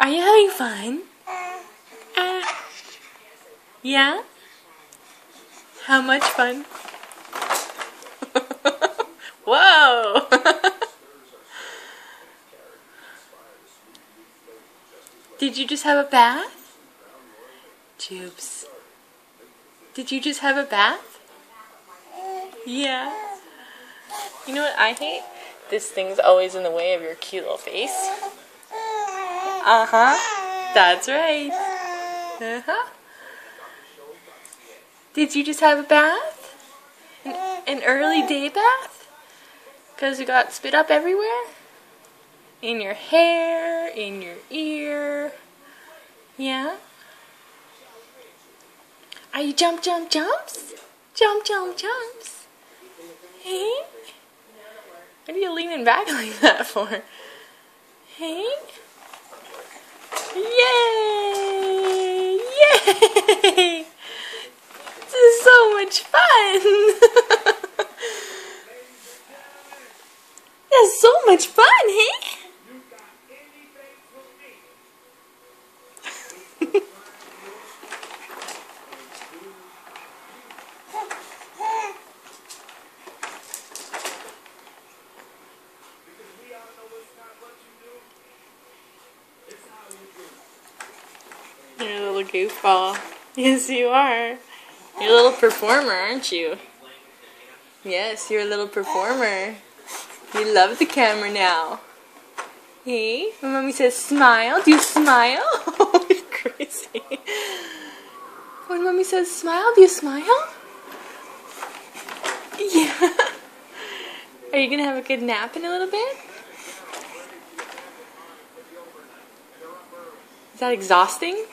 Are you having fun? Yeah? How much fun? Whoa! Did you just have a bath? Jubes. Did you just have a bath? Yeah. You know what I hate? This thing's always in the way of your cute little face. Uh-huh. That's right. Uh-huh. Did you just have a bath? An early day bath? Because you got spit up everywhere? In your hair, in your ear. Yeah? Are you jumps? Jump, jumps. Hey? What are you leaning back like that for? Hey? Yay! Yay! This is so much fun! That's so much fun, hey? You're a little goofball. Yes, you are. You're a little performer, aren't you? Yes, you're a little performer. You love the camera now. Hey, when Mommy says smile, do you smile? Oh, you're crazy. When Mommy says smile, do you smile? Yeah. Are you going to have a good nap in a little bit? Is that exhausting?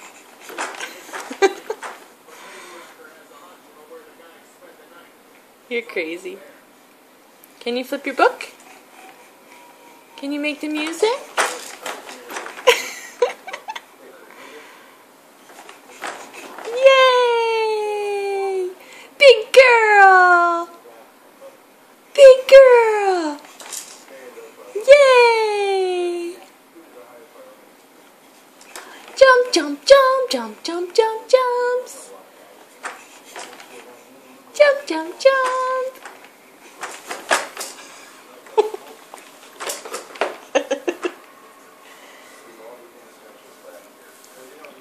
You're crazy. Can you flip your book? Can you make the music? Yay! Big girl! Big girl! Yay! Jump, jump, jump, jump, jump, jump, jumps. Jump, jump, jump.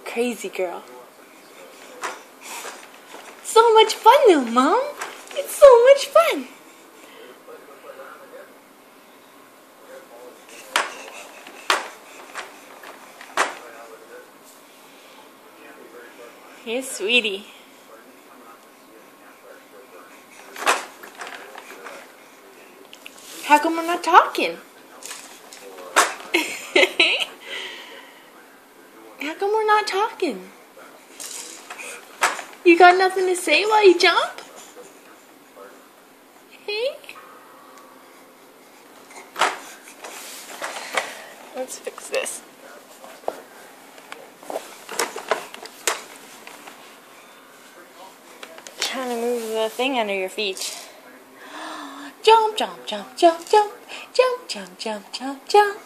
Crazy girl. So much fun though, Mom. It's so much fun. Yes, sweetie. How come we're not talking? How come we're not talking? You got nothing to say while you jump? Hey? Let's fix this. Trying to move the thing under your feet. Jump, jump, jump, jump, jump, jump, jump, jump, jump, jump.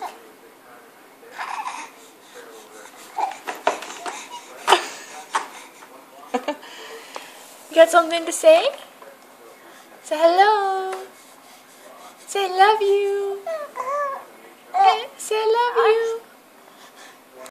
You got something to say? Say hello. Say I love you. Say I love you.